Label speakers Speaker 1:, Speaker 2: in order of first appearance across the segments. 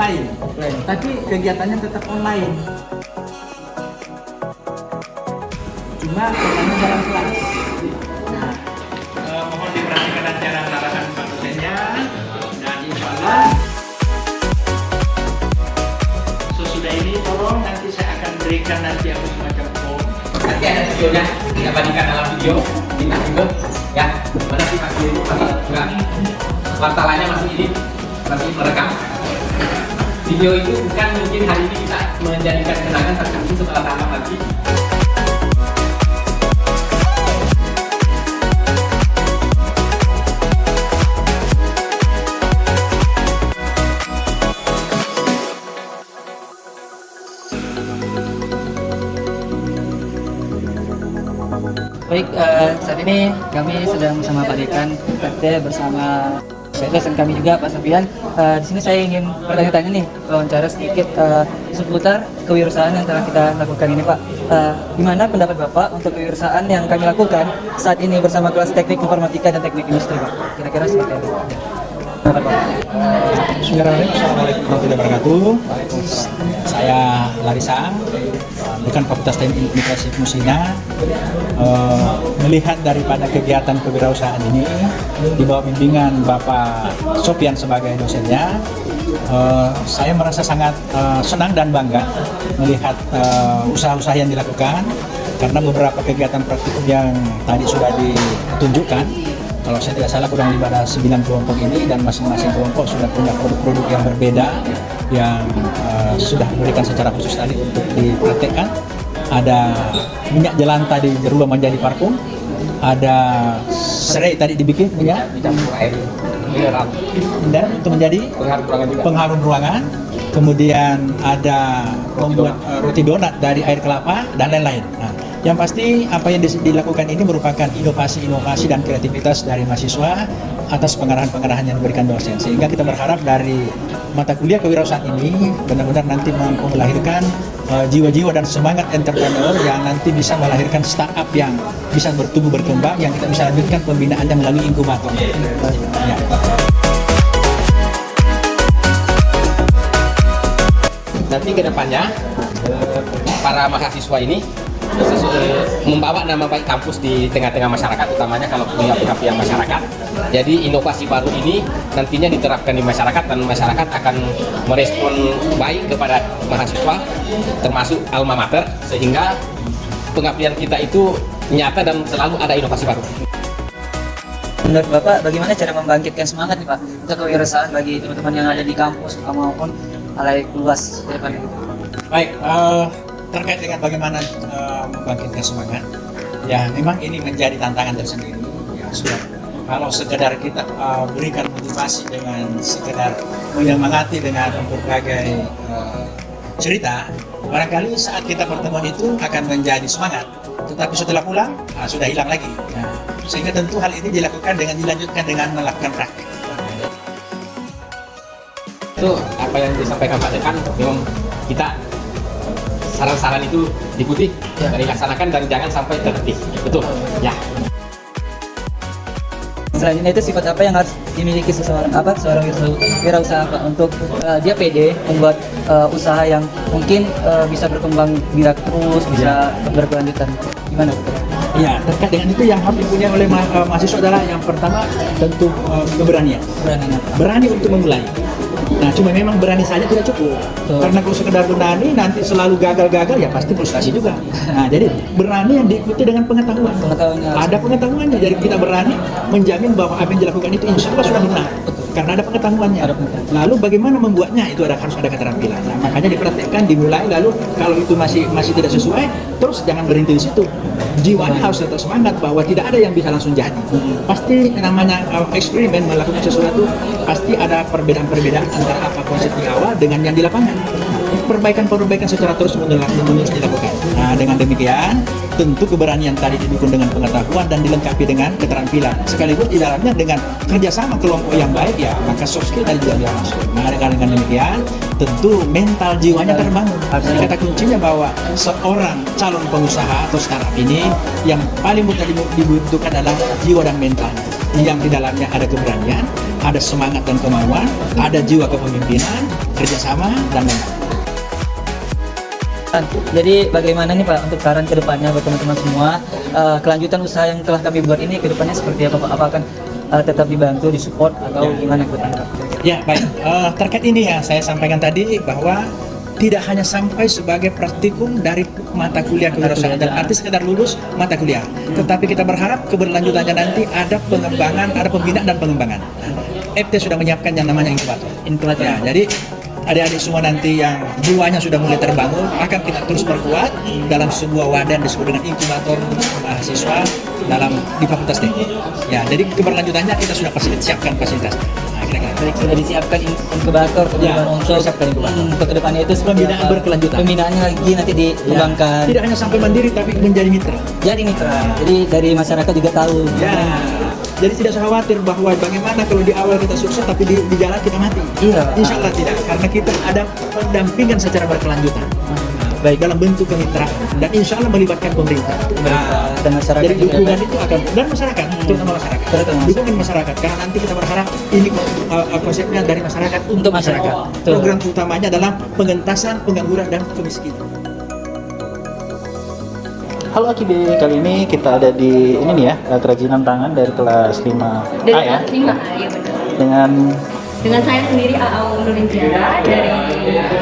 Speaker 1: offline, tapi kegiatannya tetap online. Cuma katanya dalam kelas. Nah, mohon diperhatikan nanti arahan Pak dosennya, dan insyaallah sesudah ini tolong nanti saya akan berikan nanti aku semacam form.
Speaker 2: Nanti ada videonya, kita bandingkan dalam video, kita juga ya. Mana sih masih itu enggak wartalannya masih ini masih merekam. Video itu bukan mungkin hari ini kita menjadikan kenangan, tapi setelah tamat nanti.
Speaker 3: Baik, saat ini kami sedang bersama Pak Dekan, RT bersama dosen kami juga Pak Sofian. Di sini saya ingin bertanya-tanya nih, wawancara sedikit seputar kewirausahaan yang telah kita lakukan ini Pak. Gimana pendapat Bapak untuk kewirausahaan yang kami lakukan saat ini bersama kelas teknik informatika dan teknik industri Pak? Kira-kira seperti apa?
Speaker 1: Bismillahirrahmanirrahim. Assalamualaikum warahmatullahi wabarakatuh. Saya Larissa, Dekan Fakultas Teknik Komunikasi Musina. Melihat daripada kegiatan kewirausahaan ini di bawah bimbingan Bapak Sofian sebagai dosennya, saya merasa sangat senang dan bangga melihat usaha-usaha yang dilakukan, karena beberapa kegiatan praktik yang tadi sudah ditunjukkan. Kalau saya tidak salah kurang lebih ada 9 kelompok ini, dan masing-masing kelompok sudah punya produk-produk yang berbeda yang sudah diberikan secara khusus tadi untuk dipraktekkan. Ada minyak jelantah dirubah menjadi parfum, ada serai tadi dibikin minyak
Speaker 2: Dicampur air mineral
Speaker 1: dan untuk menjadi
Speaker 2: pengharum ruangan juga.
Speaker 1: pengharum ruangan. Kemudian ada membuat roti donat dari air kelapa dan lain-lain. Nah, yang pasti apa yang dilakukan ini merupakan inovasi-inovasi dan kreativitas dari mahasiswa atas pengarahan-pengarahan yang diberikan dosen. Sehingga kita berharap dari mata kuliah kewirausahaan ini benar-benar nanti mampu melahirkan jiwa-jiwa dan semangat entrepreneur yang nanti bisa melahirkan startup yang bisa bertumbuh berkembang, yang kita bisa lanjutkan pembinaannya melalui inkubator. Ya.
Speaker 2: Nanti ke depannya para mahasiswa ini membawa nama baik kampus di tengah-tengah masyarakat, utamanya kalau punya pengabdian masyarakat. Jadi inovasi baru ini nantinya diterapkan di masyarakat, dan masyarakat akan merespon baik kepada mahasiswa, termasuk alma mater, sehingga pengabdian kita itu nyata dan selalu ada inovasi baru.
Speaker 3: Menurut Bapak, bagaimana cara membangkitkan semangat nih Pak untuk kewirausahaan bagi teman-teman yang ada di kampus maupun halayak luas ke depan?
Speaker 1: Baik, terkait dengan bagaimana membangkitkan semangat, ya memang ini menjadi tantangan tersendiri. Ya, sudah. Kalau sekedar kita berikan motivasi dengan sekedar menyemangati dengan berbagai cerita, barangkali saat kita pertemuan itu akan menjadi semangat. Tetapi setelah pulang, sudah hilang lagi. Ya. Sehingga tentu hal ini dilakukan dengan dilanjutkan dengan melakukan praktik.
Speaker 2: Itu apa yang disampaikan Pak Dekan, memang kita saran-saran itu diikuti dan dilaksanakan, dan jangan sampai terhenti. Betul ya.
Speaker 3: Selanjutnya itu sifat apa yang harus dimiliki seorang wirausaha Pak, untuk dia pede membuat usaha yang mungkin bisa berkembang biak terus, bisa berkelanjutan. Gimana Pak?
Speaker 1: Ya, terkait dengan itu yang harus dipunyai oleh mahasiswa adalah yang pertama tentu keberanian. Berani untuk memulai. Nah, cuma memang berani saja tidak cukup. Karena kalau sekedar berani nanti selalu gagal-gagal, ya pasti frustasi juga. Nah, jadi berani yang diikuti dengan pengetahuan. Ada pengetahuannya, jadi kita berani menjamin bahwa apa yang dilakukan itu insya Allah sudah benar. Karena ada pengetahuannya. Lalu bagaimana membuatnya, itu harus ada keterampilan. Nah, makanya dipraktekkan, dimulai, lalu kalau itu masih tidak sesuai, terus jangan berhenti di situ. Jiwanya harus tetap semangat bahwa tidak ada yang bisa langsung jadi. Pasti namanya eksperimen, melakukan sesuatu, pasti ada perbedaan-perbedaan antara apa konsep di awal dengan yang di lapangan. Perbaikan-perbaikan secara terus-menerus dilakukan. Nah, dengan demikian, tentu keberanian tadi didukung dengan pengetahuan dan dilengkapi dengan keterampilan. Sekaligus di dalamnya dengan kerjasama kelompok yang baik, ya maka soft skill tadi juga masuk. Nah, dengan demikian, tentu mental jiwanya terbangun. Jadi kata kuncinya bahwa seorang calon pengusaha atau startup ini yang paling dibutuhkan adalah jiwa dan mental, yang di dalamnya ada keberanian, ada semangat dan kemauan, ada jiwa kepemimpinan, kerjasama dan memang.
Speaker 3: Jadi bagaimana nih Pak untuk saran ke depannya buat teman-teman semua, kelanjutan usaha yang telah kami buat ini ke depannya seperti apa Pak? Apa akan tetap dibantu, disupport atau gimana ke depannya Pak?
Speaker 1: Ya baik, terkait ini ya saya sampaikan tadi bahwa tidak hanya sampai sebagai praktikum dari mata kuliah kewirausahaan dan arti sekedar lulus mata kuliah, tetapi kita berharap keberlanjutannya nanti ada pengembangan, ada pembinaan dan pengembangan. FT sudah menyiapkan yang namanya inkubator. Ya, jadi adik-adik semua nanti yang jiwanya sudah mulai terbangun akan kita terus perkuat dalam sebuah wadah yang disebut dengan inkubator mahasiswa di Fakultas Teknik. Ya, jadi keberlanjutannya kita sudah siapkan fasilitas. Nah, kira-kira.
Speaker 3: Baik, sudah disiapkan inkubator
Speaker 1: Ya,
Speaker 3: untuk
Speaker 1: siapkan inkubator.
Speaker 3: untuk kedepannya itu seperti
Speaker 1: Pembinaan
Speaker 3: apa?
Speaker 1: berkelanjutan.
Speaker 3: Pembinaannya lagi nanti dikembangkan.
Speaker 1: Tidak hanya sampai mandiri tapi menjadi mitra.
Speaker 3: Jadi mitra, jadi dari masyarakat juga tahu.
Speaker 1: Ya, jadi tidak usah khawatir bahwa bagaimana kalau di awal kita sukses tapi di jalan kita mati.
Speaker 3: Iya.
Speaker 1: Insya Allah tidak, karena kita ada pendampingan secara berkelanjutan. Baik dalam bentuk kemitraan dan insya Allah melibatkan pemerintah.
Speaker 3: Dan masyarakat
Speaker 1: Jadi
Speaker 3: juga.
Speaker 1: dukungan itu akan dan masyarakat, terutama masyarakat.
Speaker 3: Terutama
Speaker 1: Dukungan masyarakat karena nanti kita berharap ini konsepnya dari masyarakat untuk masyarakat.
Speaker 3: Betul.
Speaker 1: Program utamanya adalah pengentasan pengangguran dan kemiskinan.
Speaker 4: Halo Akibe, kali ini kita ada di ini nih ya, kerajinan tangan dari kelas 5A
Speaker 5: Dari
Speaker 4: ya.
Speaker 5: kelas 5A, ya benar.
Speaker 4: Dengan
Speaker 5: Saya sendiri Aau Nurintiara dari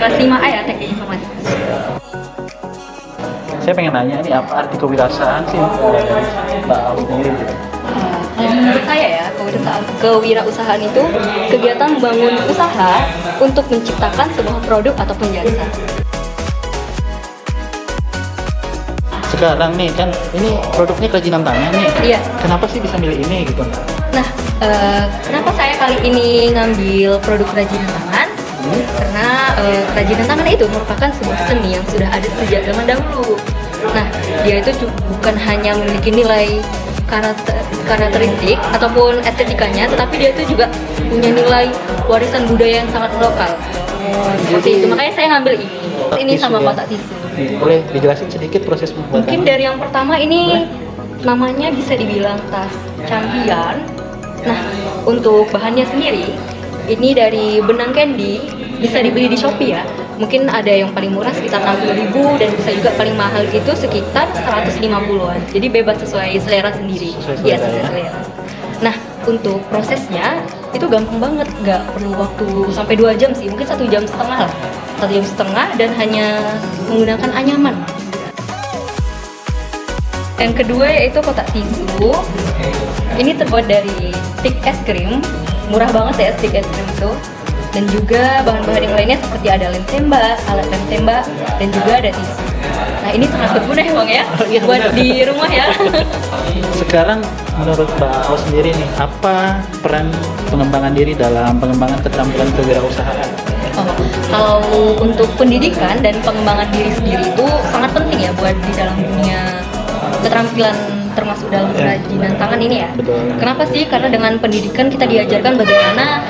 Speaker 5: kelas 5A ya, Teknik Informatika.
Speaker 4: saya pengen nanya ini apa arti kewirausahaan sih dari Mbak Aul sendiri?
Speaker 5: Kalau menurut saya ya, kewirausahaan itu kegiatan membangun usaha untuk menciptakan sebuah produk ataupun jasa.
Speaker 4: Sekarang nih kan ini produknya kerajinan tangan nih.
Speaker 5: Iya.
Speaker 4: Kenapa sih bisa milih ini gitu?
Speaker 5: Nah, kenapa saya kali ini ngambil produk kerajinan tangan? Karena kerajinan tangan itu merupakan sebuah seni yang sudah ada sejak zaman dahulu. Nah, dia itu bukan hanya memiliki nilai karakteristik ataupun estetikanya, tetapi dia itu juga punya nilai warisan budaya yang sangat lokal. Seperti itu, makanya saya ngambil ini. Ini sama kotak tisu.
Speaker 4: Boleh dijelasin sedikit proses pembuatan?
Speaker 5: Mungkin dari yang pertama ini namanya bisa dibilang tas canggihan. Nah, untuk bahannya sendiri ini dari benang candy, bisa dibeli di Shopee ya. Mungkin ada yang paling murah sekitar 60.000 dan bisa juga paling mahal itu sekitar 150-an. Jadi bebas sesuai selera sendiri. Iya, sesuai selera. Nah, untuk prosesnya itu gampang banget, nggak perlu waktu sampai 2 jam sih, mungkin 1,5 jam lah. 1,5 jam dan hanya menggunakan anyaman. Yang kedua yaitu kotak tisu. Ini terbuat dari stik es krim, murah banget ya stik es krim itu. Dan juga bahan-bahan yang lainnya seperti ada lem tembak, alat lem tembak, dan juga ada tisu. Nah ini sangat berguna ya Bang ya, buat di rumah ya.
Speaker 4: Sekarang menurut Mbak Aul sendiri nih, apa peran pengembangan diri dalam pengembangan keterampilan kewirausahaan?
Speaker 5: Kalau untuk pendidikan dan pengembangan diri sendiri itu sangat penting ya buat di dalam dunia keterampilan termasuk dalam kerajinan tangan ini ya.
Speaker 4: Betul.
Speaker 5: Kenapa sih? Karena dengan pendidikan kita diajarkan bagaimana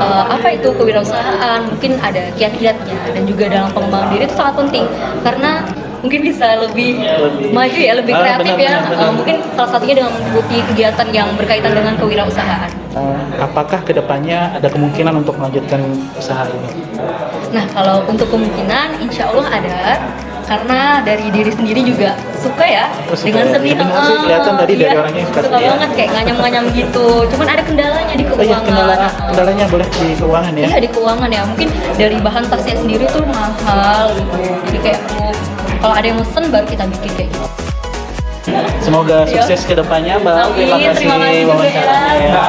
Speaker 5: apa itu kewirausahaan, mungkin ada kiat-kiatnya dan juga dalam pengembangan diri itu sangat penting karena mungkin bisa lebih maju ya, lebih kreatif
Speaker 4: benar.
Speaker 5: Mungkin salah satunya dengan mengikuti kegiatan yang berkaitan dengan kewirausahaan.
Speaker 4: Apakah kedepannya ada kemungkinan untuk melanjutkan usaha ini?
Speaker 5: Nah, kalau untuk kemungkinan insya Allah ada, karena dari diri sendiri juga suka ya dengan seni.
Speaker 4: Benar sih, kelihatan tadi dari orangnya suka
Speaker 5: suka
Speaker 4: seni ya.
Speaker 5: banget kayak nganyam-nganyam gitu. Cuman ada kendalanya di
Speaker 4: Oh
Speaker 5: keuangan.
Speaker 4: iya, kendalanya boleh di keuangan ya?
Speaker 5: Iya, di keuangan ya. Mungkin dari bahan tasnya sendiri tuh mahal gitu. Jadi kayak kalau ada yang mesen baru kita bikin kayak gitu.
Speaker 4: Semoga
Speaker 5: Iya.
Speaker 4: sukses ke depannya, Mbak.
Speaker 5: Amin, terima kasih juga
Speaker 4: wawancaranya
Speaker 5: ya.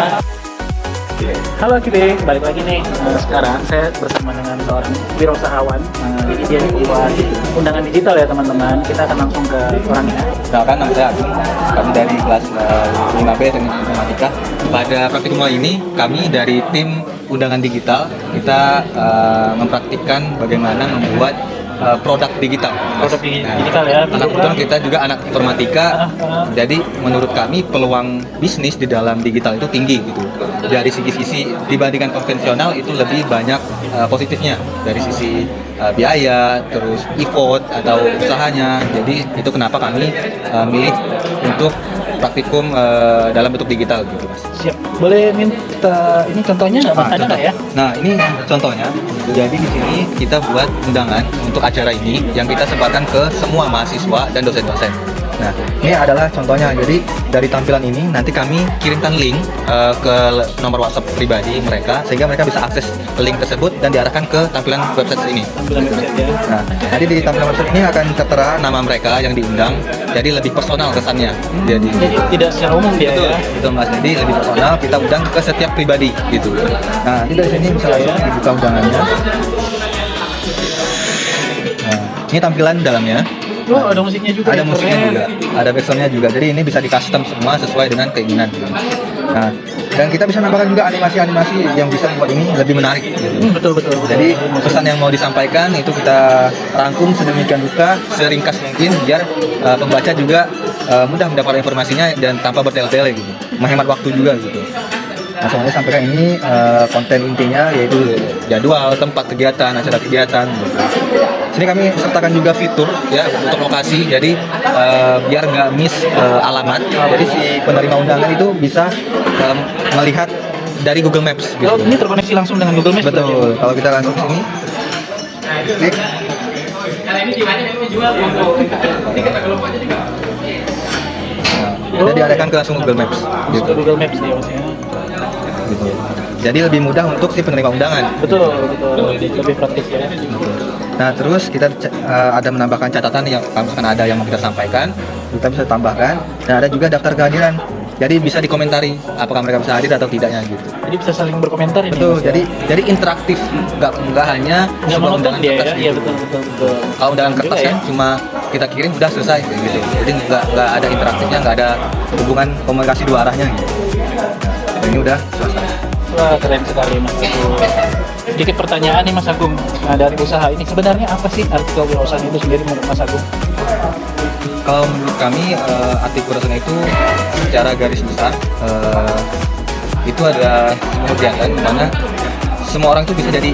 Speaker 4: Halo Kibe, balik lagi nih. Sekarang saya bersama dengan seorang wirausahawan. Jadi dia membuat undangan digital ya teman-teman. Kita akan langsung ke orangnya.
Speaker 6: Kenalkan, nama saya Agung. Kami dari kelas 5B Teknik Informatika. Pada praktikum ini kami dari tim undangan digital kita mempraktikkan bagaimana membuat produk digital.
Speaker 4: Produk digital ya.
Speaker 6: Anak kebetulan kita juga anak informatika. Jadi menurut kami peluang bisnis di dalam digital itu tinggi gitu. Dari sisi dibandingkan konvensional itu lebih banyak positifnya dari sisi biaya, terus effort atau usahanya. Jadi itu kenapa kami milih untuk praktikum dalam bentuk digital gitu Mas.
Speaker 4: Siap. Boleh minta ini contohnya nggak Mas? Ada nggak ya?
Speaker 6: Nah ini contohnya, jadi di sini kita buat undangan untuk acara ini yang kita sebarkan ke semua mahasiswa dan dosen-dosen. Nah ini adalah contohnya, jadi dari tampilan ini nanti kami kirimkan link ke nomor WhatsApp pribadi mereka sehingga mereka bisa akses link tersebut dan diarahkan ke tampilan website ini.
Speaker 4: Tampilan website ya.
Speaker 6: Nah, nanti di tampilan website ini akan tertera nama mereka yang diundang, jadi lebih personal kesannya. Jadi
Speaker 4: Tidak secara umum dia
Speaker 6: betul,
Speaker 4: ya.
Speaker 6: betul Mas. Jadi lebih personal, kita undang ke setiap pribadi gitu. Nah, nanti dari sini bisa langsung dibuka undangannya. Nah, ini tampilan dalamnya.
Speaker 4: Oh, ada musiknya juga.
Speaker 6: Ada
Speaker 4: ya,
Speaker 6: musiknya
Speaker 4: keren.
Speaker 6: juga, ada backsoundnya juga. Jadi ini bisa di custom semua sesuai dengan keinginan. Nah, dan kita bisa nambahkan juga animasi-animasi yang bisa membuat ini lebih menarik. Gitu.
Speaker 4: Betul betul.
Speaker 6: Jadi pesan yang mau disampaikan itu kita rangkum sedemikian rupa, seringkas mungkin biar pembaca juga mudah mendapat informasinya dan tanpa bertele-tele gitu, menghemat waktu juga gitu. Nah, semuanya sampaikan ini konten intinya yaitu jadwal, tempat kegiatan, acara kegiatan. Gitu. Sini kami sertakan juga fitur ya untuk lokasi, jadi biar nggak miss alamat. Jadi si penerima undangan itu bisa melihat dari Google Maps. Gitu.
Speaker 4: Oh, ini terkoneksi langsung dengan Google Maps.
Speaker 6: Betul. Kalau kita langsung sini, klik. Nah, jadi diarahkan ke langsung Google Maps. Gitu.
Speaker 4: Google Maps dia maksudnya.
Speaker 6: Gitu. Jadi lebih mudah untuk si penerima undangan.
Speaker 4: Betul betul. Lebih praktis ya.
Speaker 6: Nah terus kita ada menambahkan catatan yang kalau misalkan ada yang mau kita sampaikan, kita bisa tambahkan. Dan ada juga daftar kehadiran. Jadi bisa dikomentari apakah mereka bisa hadir atau tidaknya gitu.
Speaker 4: Jadi bisa saling berkomentar ini.
Speaker 6: Betul.
Speaker 4: Mas, ya?
Speaker 6: Jadi interaktif, nggak hanya
Speaker 4: Nggak
Speaker 6: sebuah
Speaker 4: monoton dia ya.
Speaker 6: kertas
Speaker 4: Iya
Speaker 6: gitu.
Speaker 4: betul.
Speaker 6: Kalau undangan
Speaker 4: Juga
Speaker 6: kertas
Speaker 4: ya.
Speaker 6: kan cuma kita kirim udah selesai kayak gitu. Jadi nggak ada interaktifnya, nggak ada hubungan komunikasi dua arahnya gitu. Nah, ini udah selesai.
Speaker 4: Wah, keren sekali Mas Agung. Sedikit pertanyaan nih Mas Agung. Nah, dari usaha ini sebenarnya apa sih arti kewirausahaan itu sendiri menurut Mas Agung?
Speaker 6: Kalau menurut kami arti kewirausahaan itu secara garis besar itu ada kegiatan di mana semua orang itu bisa jadi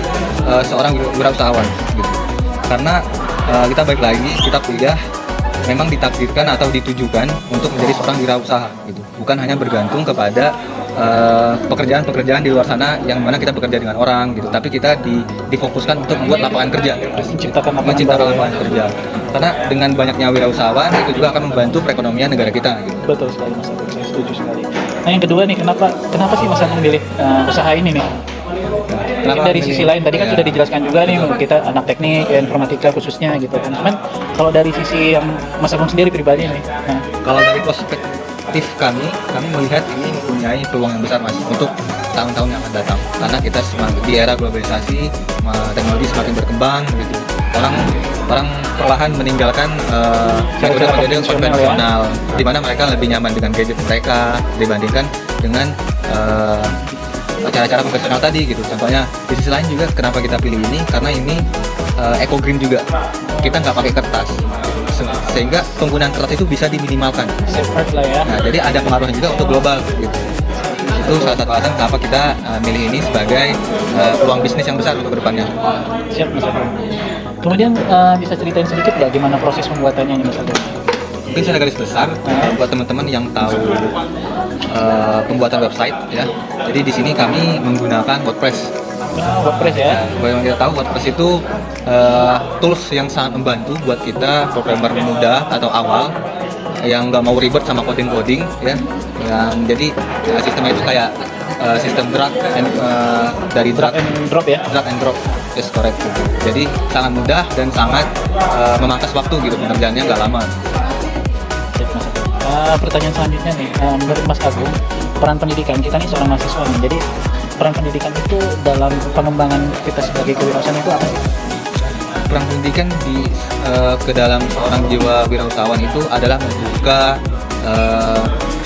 Speaker 6: seorang wirausahawan gitu. Karena kita balik lagi, kita kuliah memang ditakdirkan atau ditujukan untuk menjadi seorang wirausaha gitu. Bukan hanya bergantung kepada pekerjaan-pekerjaan di luar sana yang mana kita bekerja dengan orang gitu, tapi kita difokuskan untuk membuat lapangan kerja,
Speaker 4: Menciptakan
Speaker 6: lapangan kerja. Karena dengan banyaknya wirausahawan itu juga akan membantu perekonomian negara kita gitu.
Speaker 4: Betul sekali Mas Agung, saya setuju sekali. Nah yang kedua nih, kenapa sih Mas Agung milih usaha ini nih? Mungkin dari sisi lain tadi kan
Speaker 6: Ya.
Speaker 4: sudah dijelaskan juga nih, kita anak teknik, informatika khususnya gitu kan. Cuman kalau dari sisi yang Mas Agung sendiri pribadi nih, nah,
Speaker 6: Kalau dari perspektif kami melihat ini mempunyai peluang yang besar Mas untuk tahun-tahun yang akan datang. Karena kita di era globalisasi, teknologi semakin berkembang gitu. Orang perlahan meninggalkan metode-metode konvensional, di mana mereka lebih nyaman dengan gadget mereka dibandingkan dengan cara-cara konvensional tadi gitu. Contohnya di sisi lain juga kenapa kita pilih ini, karena ini eco green juga, kita nggak pakai kertas sehingga penggunaan kertas itu bisa diminimalkan.
Speaker 4: safe art lah ya.
Speaker 6: Nah, jadi ada pengaruhnya juga untuk global gitu. Itu salah satu alasan kenapa kita milih ini sebagai peluang bisnis yang besar untuk kedepannya.
Speaker 4: Siap Mas Agung. Kemudian bisa ceritain sedikit nggak gimana proses pembuatannya nih Mas Agung?
Speaker 6: Mungkin secara garis besar buat teman-teman yang tahu pembuatan website ya. Jadi di sini kami menggunakan WordPress.
Speaker 4: WordPress ya.
Speaker 6: Bagaimana kita tahu WordPress itu tools yang sangat membantu buat kita programmer muda atau awal yang nggak mau ribet sama coding ya. Yang jadi sistemnya itu kayak sistem drag and
Speaker 4: Drag and drop ya.
Speaker 6: drag and drop, yes correct. Jadi sangat mudah dan sangat memangkas waktu gitu, pengerjaannya nggak lama.
Speaker 4: Siap, Mas Agung. Pertanyaan selanjutnya nih, menurut Mas Agung, peran pendidikan kita nih seorang mahasiswa nih. Jadi peran pendidikan itu dalam pengembangan kita sebagai kewirausahaan itu apa sih?
Speaker 6: Peran pendidikan ke dalam seorang jiwa wirausahawan itu adalah membuka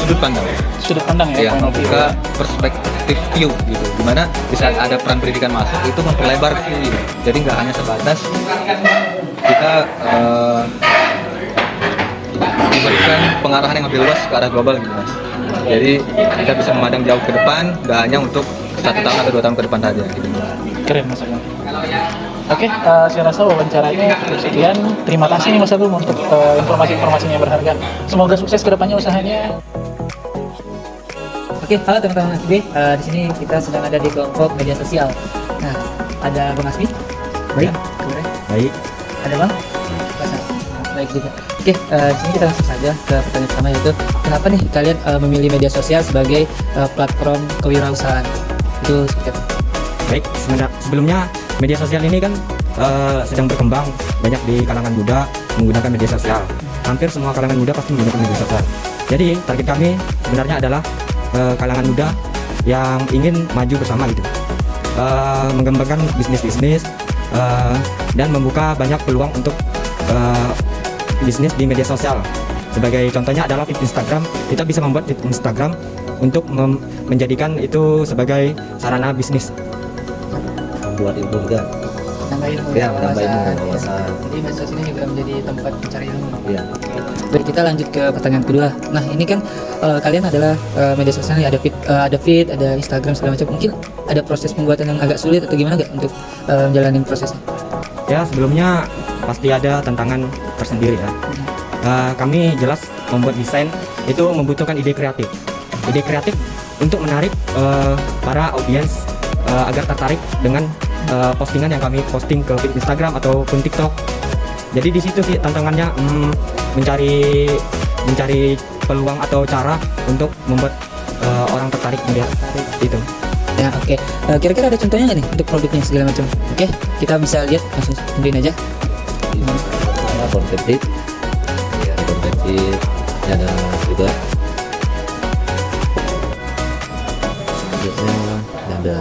Speaker 6: sudut pandang.
Speaker 4: Sudut pandang ya,
Speaker 6: Ya,
Speaker 4: point of view.
Speaker 6: membuka perspektif view gitu. Dimana di saat ada peran pendidikan masuk itu memperlebar view gitu. Jadi nggak hanya sebatas kita memberikan pengarahan yang lebih luas ke arah global gitu Mas. Jadi kita bisa memandang jauh ke depan, nggak hanya untuk 1 tahun atau 2 tahun ke depan saja gitu.
Speaker 4: Keren Mas Agung. Oke, saya rasa wawancaranya cukup sekian. Terima kasih nih Mas Agung untuk informasi-informasinya yang berharga. Semoga sukses ke depannya usahanya.
Speaker 3: Oke, halo teman-teman FB. Di sini kita sedang ada di kelompok media sosial. Nah, ada Bang Asmi. Baik. Boleh.
Speaker 6: Baik.
Speaker 3: Ada Bang? Masa? Baik juga. Oke, di sini kita langsung saja ke pertanyaan pertama, yaitu kenapa nih kalian memilih media sosial sebagai platform kewirausahaan? Itu seperti apa?
Speaker 7: Baik, sebelumnya media sosial ini kan sedang berkembang banyak di kalangan muda menggunakan media sosial. Hampir semua kalangan muda pasti menggunakan media sosial. Jadi target kami sebenarnya adalah kalangan muda yang ingin maju bersama gitu, mengembangkan bisnis-bisnis dan membuka banyak peluang untuk bisnis di media sosial. Sebagai contohnya adalah feed Instagram. Kita bisa membuat feed Instagram untuk menjadikan itu sebagai sarana bisnis.
Speaker 6: Membuat ilmu juga.
Speaker 3: Nambah ilmu,
Speaker 6: Ya, menambah ilmu, wawasan.
Speaker 3: Jadi medsos ini juga menjadi tempat mencari ilmu.
Speaker 6: Iya.
Speaker 3: Baik, kita lanjut ke pertanyaan kedua. Nah, ini kan kalian adalah media sosial, ada feed, ada Instagram segala macam. Mungkin ada proses pembuatan yang agak sulit atau gimana nggak untuk menjalani prosesnya?
Speaker 7: Ya, sebelumnya pasti ada tantangan tersendiri ya. Kami jelas membuat desain itu membutuhkan ide kreatif. Ide kreatif untuk menarik para audiens agar tertarik dengan postingan yang kami posting ke feed Instagram ataupun TikTok. Jadi di situ sih tantangannya, mencari peluang atau cara untuk membuat orang tertarik melihat itu.
Speaker 3: Ya, oke. Kira-kira ada contohnya nggak nih untuk produknya segala macam? Oke, kita bisa lihat langsung tunjukin aja.
Speaker 6: Konten feed. Ya, konten feed. Ada juga. Selanjutnya ada.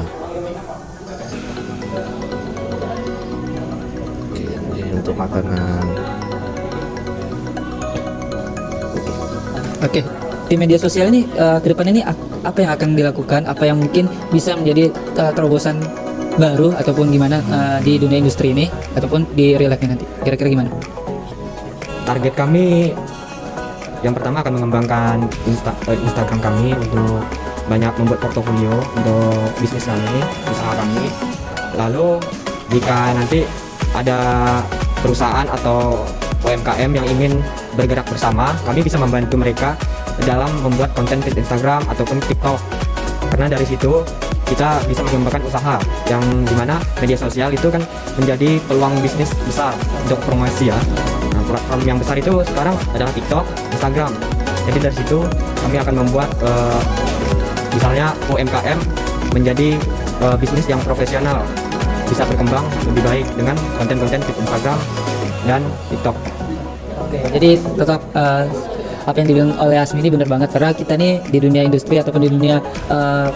Speaker 6: Oke, ini untuk makanan.
Speaker 3: Oke, di media sosial ini ke depan ini apa yang akan dilakukan? Apa yang mungkin bisa menjadi terobosan baru ataupun gimana di dunia industri ini ataupun di real life nanti? Kira-kira gimana?
Speaker 7: Target kami yang pertama akan mengembangkan Instagram kami untuk banyak membuat portofolio untuk bisnis kami, usaha kami. Lalu jika nanti ada perusahaan atau UMKM yang ingin bergerak bersama, kami bisa membantu mereka dalam membuat konten feed Instagram ataupun TikTok. Karena dari situ kita bisa mengembangkan usaha yang dimana media sosial itu kan menjadi peluang bisnis besar untuk promosi ya. Nah, platform yang besar itu sekarang adalah TikTok, Instagram. Jadi dari situ kami akan membuat misalnya UMKM menjadi bisnis yang profesional, bisa berkembang lebih baik dengan konten-konten feed Instagram dan TikTok.
Speaker 3: Oke, jadi tetap apa yang dibilang oleh Asmi ini benar banget, karena kita nih di dunia industri ataupun di dunia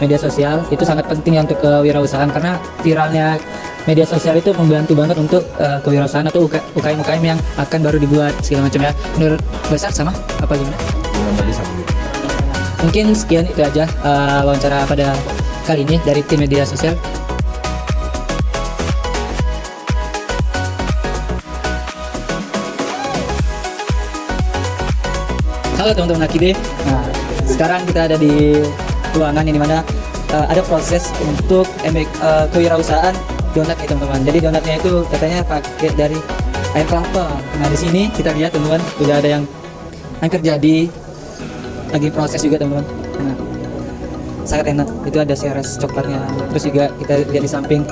Speaker 3: media sosial itu sangat penting ya untuk kewirausahaan, karena viralnya media sosial itu membantu banget untuk kewirausahaan atau UKM-UKM yang akan baru dibuat segala macam ya. Menurut besar sama apa gimana? Mungkin sekian itu aja wawancara pada kali ini dari tim media sosial. Halo teman-teman Akide. Nah, sekarang kita ada di ruangan yang dimana ada proses untuk kewirausahaan donat nih teman-teman. Jadi donatnya itu katanya pakai dari air kelapa. Nah di sini kita lihat teman-teman, sudah ada yang hampir jadi, lagi proses juga teman-teman. Nah, sangat enak. Itu ada seres coklatnya. Terus juga kita lihat di samping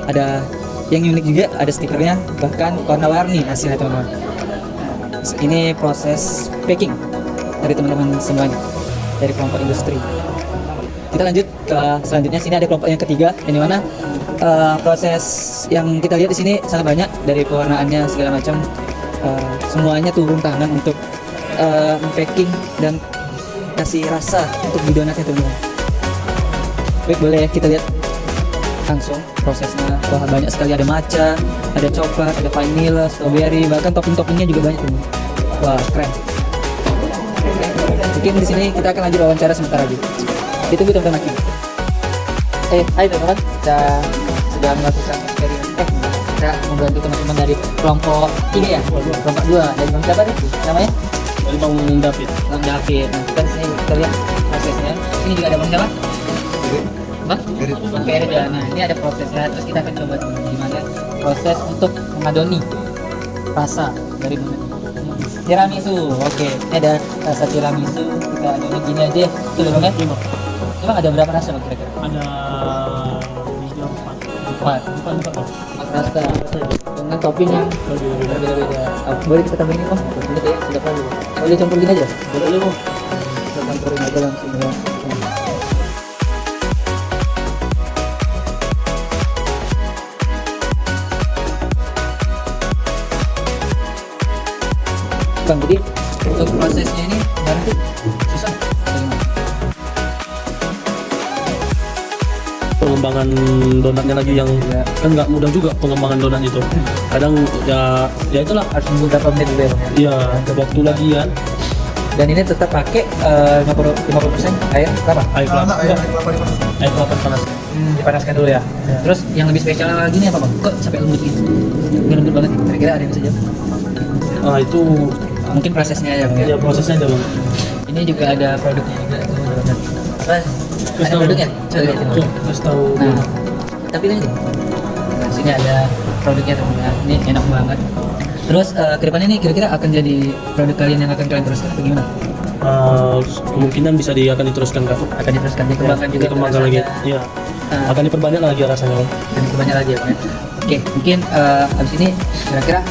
Speaker 3: ada yang unik juga, ada stikernya, bahkan warna-warni hasilnya teman-teman. Nah, ini proses packing dari teman-teman semuanya dari kelompok industri. Kita lanjut ke selanjutnya. Sini ada kelompok yang ketiga, yang dimana proses yang kita lihat di sini sangat banyak, dari pewarnaannya segala macam, semuanya turun tangan untuk packing dan kasih rasa untuk di donatnya teman-teman. Baik, boleh kita lihat langsung prosesnya. Wah, banyak sekali, ada matcha, ada coklat, ada vanilla, strawberry, bahkan topping-toppingnya juga banyak teman-teman. Wah, keren. Mungkin di sini kita akan lanjut wawancara sebentar lagi. Ditunggu teman-teman lagi. Hai teman-teman, kita sudah melakukan eksperimen. Kita membantu teman-teman dari kelompok ini ya, kelompok 2. Dari Bang siapa nih namanya?
Speaker 4: Dari Bang David.
Speaker 3: Bang David. Nah, kita di sini kita lihat prosesnya. Ini juga ada Bang siapa? Bang? Bang Ferit ya. Nah, ini ada prosesnya. Terus kita akan coba teman-teman gimana proses untuk mengadoni rasa dari donat. Tiramisu, oke. Ini ada rasa tiramisu. Kita adoni gini aja. Itu dulu ya. Emang ada berapa rasa Bang kira-kira?
Speaker 4: Ada 4.
Speaker 3: 4 rasa dengan topping yang berbeda-beda. Boleh kita tambahin ini Bang? Boleh ya, sudah perlu. Boleh campurin aja? Boleh dulu. Kita campurin aja langsung ya. Bang, jadi untuk prosesnya ini kemarin tuh susah bagaimana?
Speaker 8: Pengembangan donatnya lagi yang kan nggak mudah juga pengembangan donat itu. Kadang ya itulah
Speaker 3: Harus nunggu berapa menit dulu ya Bang?
Speaker 8: ya waktu lagi kan
Speaker 3: Dan ini tetap pakai 50% air kelapa?
Speaker 8: air kelapa air kelapa panas.
Speaker 3: Dipanaskan dulu ya. Terus yang lebih spesial lagi nih apa Bang? Kok sampai lembut gitu? Ini lembut banget nih. Kira-kira ada yang bisa jawab?
Speaker 8: Itu
Speaker 3: Mungkin prosesnya aja Bang ya?
Speaker 8: ya prosesnya aja bang.
Speaker 3: Ini juga ada produknya juga tuh donat. Apa? Ada produknya? Coba lihatin Bang.
Speaker 8: Terus tahu
Speaker 3: Nah, tapi ini nah, sini ada produknya teman-teman. Ini enak banget. Terus kedepannya nih kira-kira akan jadi produk kalian yang akan kalian teruskan atau gimana?
Speaker 8: kemungkinan bisa akan diteruskan kan.
Speaker 3: Akan diteruskan, dikembangkan juga
Speaker 8: Dikembangkan lagi.
Speaker 3: rasanya.
Speaker 8: Iya.
Speaker 3: Nah,
Speaker 8: Akan diperbanyak lagi rasanya bang.
Speaker 3: dan diperbanyak lagi ya Bang ya. Oke, mungkin abis ini kira-kira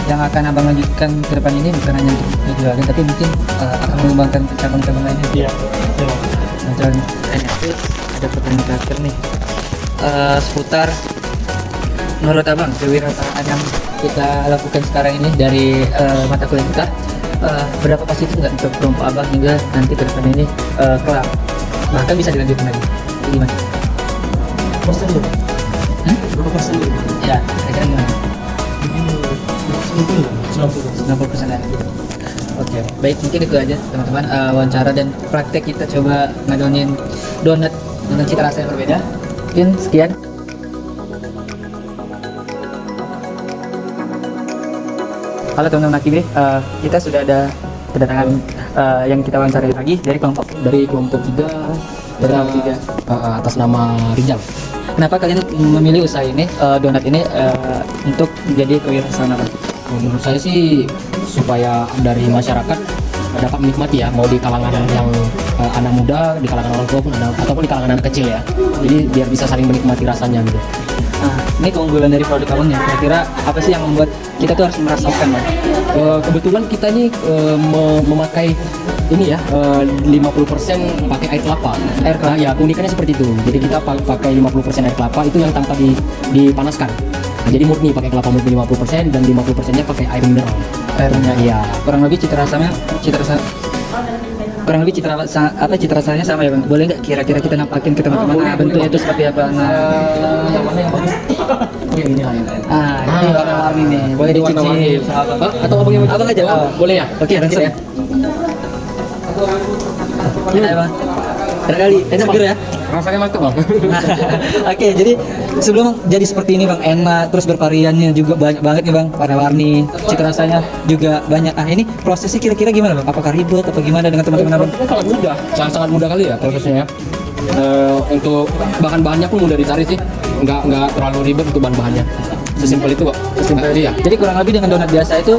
Speaker 3: yang akan abang lanjutkan ke depan ini bukan hanya untuk dijualin, tapi mungkin akan mengembangkan cabang-cabang lainnya.
Speaker 8: Iya. Iya bang.
Speaker 3: Nah, dan NFT ada pertanyaan terakhir nih seputar menurut abang kewirausahaan yang kita lakukan sekarang ini dari mata kuliah kita berapa positif nggak untuk kelompok abang hingga nanti ke depan ini kelak bahkan bisa dilanjutkan lagi. Gimana?
Speaker 8: Persen dulu. Berapa persen dulu?
Speaker 3: Ya, kira-kira gimana?
Speaker 8: 90.
Speaker 3: 90% ya. Oke, baik mungkin itu aja teman-teman wawancara dan praktek kita coba ngadonin donat dengan cita rasa yang berbeda. Mungkin sekian. Halo teman-teman Akibri, kita sudah ada kedatangan yang kita wawancarai lagi dari kelompok 3
Speaker 2: atas nama Rijal.
Speaker 3: Kenapa kalian memilih usaha ini, donat ini untuk menjadi kewirausahaan apa?
Speaker 2: Menurut saya sih supaya dari masyarakat dapat menikmati ya, mau di kalangan yang anak muda, di kalangan orang tua pun ada, ataupun di kalangan anak kecil ya. Jadi biar bisa saling menikmati rasanya gitu.
Speaker 3: Nah, ini keunggulan dari produk abang ya. Kira-kira apa sih yang membuat kita tuh harus merasakan Bang?
Speaker 2: Kebetulan kita ini memakai ini ya 50% pakai air kelapa.
Speaker 3: Air kelapa.
Speaker 2: Nah, ya keunikannya seperti itu. Jadi kita pakai 50% air kelapa itu yang tanpa dipanaskan. Nah, jadi murni pakai kelapa murni 50% dan 50%-nya pakai air mineral.
Speaker 3: Airnya.
Speaker 2: Iya.
Speaker 3: Kurang lebih cita rasanya cita rasanya sama ya Bang. Boleh nggak kira-kira kita nampakin ke teman-teman bentuknya itu seperti apa? Nah,
Speaker 2: Yang mana yang bagus? Oh yang ini lah yang lain.
Speaker 3: ini warna-warni nih. Boleh
Speaker 2: Ini warna-warni.
Speaker 3: dicicip.
Speaker 2: Atau abang yang mau?
Speaker 3: Abang aja.
Speaker 2: Boleh ya?
Speaker 3: Oke, langsung ya. Gimana ya Bang? Barangkali seger ya.
Speaker 2: Rasanya mantap bang.
Speaker 3: Oke, jadi sebelum jadi seperti ini Bang, enak, terus bervariannya juga banyak banget nih Bang, warna-warni, cita rasanya juga banyak. Ini prosesnya kira-kira gimana Bang? Apakah ribet atau gimana dengan teman-teman Abang?
Speaker 2: Sangat mudah, sangat mudah kali ya prosesnya ya. Untuk bahan-bahannya pun mudah dicari sih, nggak terlalu ribet untuk bahan-bahannya. Sesimpel itu kok. Sesimpel iya.
Speaker 3: Jadi kurang lebih dengan donat biasa itu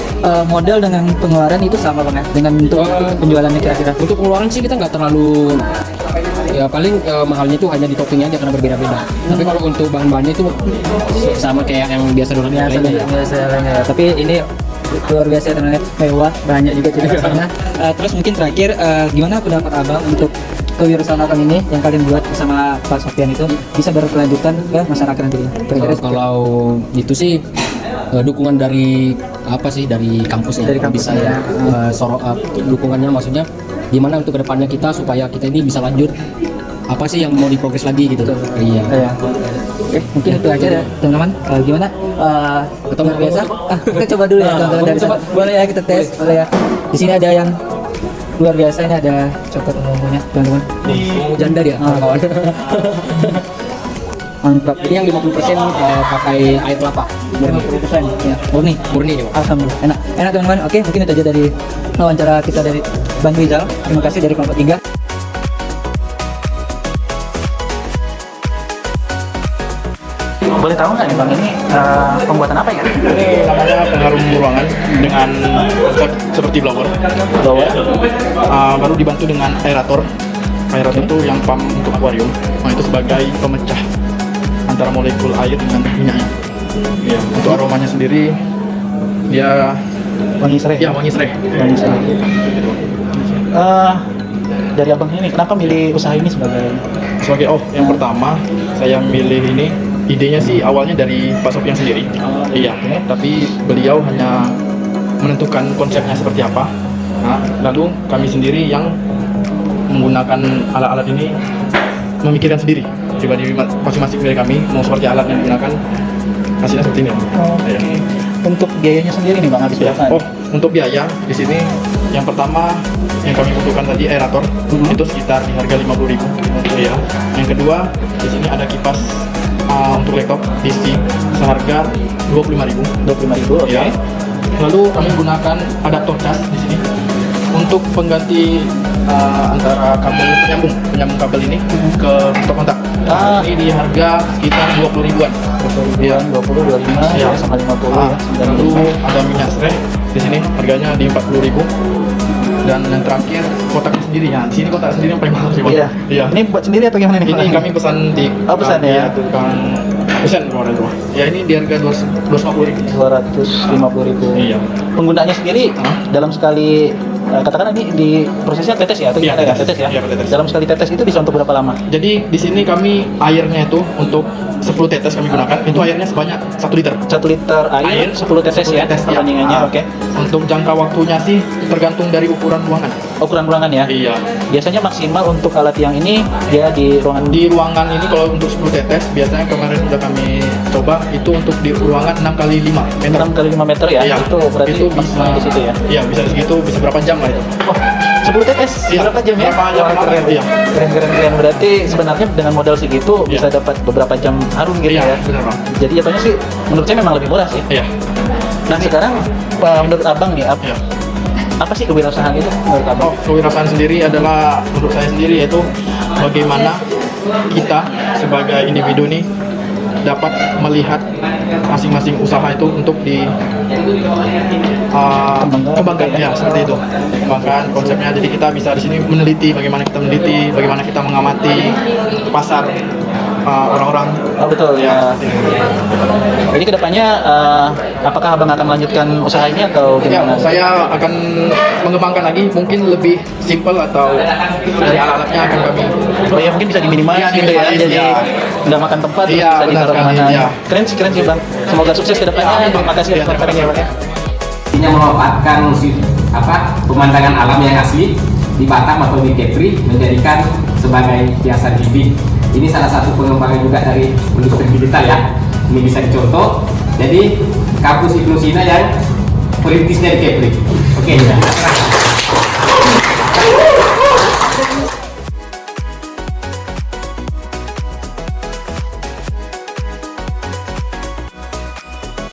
Speaker 3: modal dengan pengeluaran itu sama Bang ya? Dengan untuk penjualannya kira-kira?
Speaker 2: Untuk pengeluaran sih kita nggak terlalu, ya paling mahalnya itu hanya di toppingnya aja karena berbeda-beda. Tapi kalau untuk bahan-bahannya itu sama kayak yang biasa donat lainnya ya.
Speaker 3: Biasa lainnya. Tapi ini luar biasa teman-teman, mewah, banyak juga cita rasanya. Terus mungkin terakhir gimana pendapat Abang untuk kewirausahaan Abang ini yang kalian buat bersama Pak Sofian itu bisa berkelanjutan ke masyarakat nanti?
Speaker 2: Kalau itu sih dukungan dari apa sih dari kampusnya
Speaker 3: Dari kampus
Speaker 2: bisa ya dukungannya maksudnya gimana untuk kedepannya kita supaya kita ini bisa lanjut apa sih yang mau diprogres lagi gitu. Iya.
Speaker 3: Ya. Oke, mungkin itu aja ya teman-teman. Gimana? Ketemu biasa? Kita coba dulu ya teman-teman dari sana. Boleh ya kita tes, boleh ya. Di sini ada yang luar biasa, ini ada coklat ungu-ungunya teman-teman.
Speaker 2: Janda dia kawan.
Speaker 3: Mantap.
Speaker 2: Ini yang 50% pakai air kelapa.
Speaker 3: 50% ya, murni.
Speaker 2: Murni ya.
Speaker 3: Alhamdulillah, enak teman-teman. Oke, mungkin itu aja dari wawancara kita dari Bang Rizal. Terima kasih dari kelompok 3.
Speaker 4: Boleh tahu nggak nih Bang, ini pembuatan apa ya?
Speaker 1: Ini namanya pengharum ruangan dengan konsep seperti blower. Baru dibantu dengan aerator
Speaker 9: Aerator itu yang pump untuk akuarium. Nah, itu sebagai pemecah antara molekul air dengan minyaknya. Ya, untuk aromanya sendiri dia
Speaker 4: Wangi serai.
Speaker 9: ya wangi serai.
Speaker 4: Wangi serai. Dari abang ini, kenapa milih usaha ini sebagai?
Speaker 9: Yang pertama saya milih ini, idenya sih awalnya dari Pak Sofian sendiri. Iya, tapi beliau hanya menentukan konsepnya seperti apa. Nah, lalu kami sendiri yang menggunakan alat-alat ini memikirkan sendiri pribadi masing-masing dari kami mau seperti alat yang digunakan, hasilnya seperti ini. Iya.
Speaker 4: Untuk biayanya sendiri nih bang, habis berapa?
Speaker 9: Untuk biaya di sini yang pertama yang kami butuhkan tadi aerator itu sekitar di harga 50.000. Iya. Yang kedua di sini ada kipas untuk laptop DC seharga 25.000.
Speaker 4: 25.000.
Speaker 9: Ya. Lalu kami gunakan adaptor cas di sini untuk pengganti antara kabel penyambung kabel ini ke kontak. Ini di harga sekitar 20 ribuan.
Speaker 4: 20, 25,
Speaker 9: Ya.
Speaker 4: sama 50 ya.
Speaker 9: Lalu ada minyak serai di sini harganya di 40.000. Dan yang terakhir kotaknya sendiri ya. Di sini kotak sendiri yang paling mahal sih, Bang.
Speaker 4: Iya.
Speaker 9: Iya.
Speaker 4: Ini buat sendiri atau gimana nih?
Speaker 9: Ini kami pesan di
Speaker 4: pesan ya?
Speaker 9: tukang pesan kemarin tuh. Ya ini di harga 250.000.
Speaker 4: 250.000.
Speaker 9: Iya.
Speaker 4: Penggunaannya sendiri dalam sekali katakan ini di prosesnya tetes ya atau
Speaker 9: Iya,
Speaker 4: gimana ya?
Speaker 9: tetes.
Speaker 4: Tetes ya.
Speaker 9: Iya, tetes.
Speaker 4: Dalam sekali tetes itu bisa untuk berapa lama?
Speaker 9: Jadi di sini kami airnya itu untuk 10 tetes kami gunakan, itu airnya sebanyak 1 liter.
Speaker 4: 1 liter air, 10 tetes ya, perbandingannya, oke.
Speaker 9: Untuk jangka waktunya sih tergantung dari ukuran ruangan.
Speaker 4: Ukuran ruangan ya?
Speaker 9: Iya.
Speaker 4: Biasanya maksimal untuk alat yang ini dia di ruangan.
Speaker 9: Di ruangan ini kalau untuk 10 tetes biasanya kemarin udah kami coba itu untuk di ruangan 6x5 meter.
Speaker 4: 6x5 meter ya?
Speaker 9: Iya.
Speaker 4: Itu berarti
Speaker 9: itu bisa
Speaker 4: maksimal di situ ya?
Speaker 9: Iya, bisa di situ, bisa berapa jam lah itu.
Speaker 4: Wah, 10 tetes
Speaker 9: Iya.
Speaker 4: berapa jam ya?
Speaker 9: Berapa jam?
Speaker 4: Wah, keren.
Speaker 9: Iya.
Speaker 4: Keren. Berarti sebenarnya dengan modal segitu
Speaker 9: Iya.
Speaker 4: bisa dapat beberapa jam harum gitu
Speaker 9: Iya,
Speaker 4: ya?
Speaker 9: benar, Bang.
Speaker 4: Jadi jatuhnya sih menurut saya memang lebih murah sih.
Speaker 9: Iya.
Speaker 4: Nah sekarang menurut abang nih,
Speaker 9: Iya.
Speaker 4: apa sih kewirausahaan itu menurut abang?
Speaker 9: Kewirausahaan sendiri adalah menurut saya sendiri yaitu bagaimana kita sebagai individu nih dapat melihat masing-masing usaha itu untuk kembangkan ya seperti itu. Kembangkan konsepnya, jadi kita bisa di sini meneliti bagaimana kita mengamati pasar orang-orang.
Speaker 4: Oh betul ya. Jadi kedepannya apakah abang akan melanjutkan usaha ini atau
Speaker 9: Ya,
Speaker 4: gimana?
Speaker 9: saya akan mengembangkan lagi, mungkin lebih simpel atau dari alat-alatnya akan kami.
Speaker 4: Oh ya mungkin bisa diminimalisir
Speaker 9: Iya,
Speaker 4: gitu ya,
Speaker 9: diminimalis,
Speaker 4: jadi
Speaker 9: ya.
Speaker 4: nggak makan tempat terus
Speaker 9: Iya,
Speaker 4: bisa
Speaker 9: benar
Speaker 4: ditaruh
Speaker 9: sekali,
Speaker 4: mana.
Speaker 9: iya.
Speaker 4: Keren sih bang. Semoga sukses kedepannya. Terima kasih atas konferensinya bang ya.
Speaker 2: Intinya memanfaatkan pemandangan alam yang asli di Batam atau di Kepri menjadikan sebagai hiasan dinding. Ini salah satu pengembangan juga dari industri digital ya. Ini bisa dicontoh. Jadi kampus Ibnu Sina yang perintisnya di Kepri. Oke.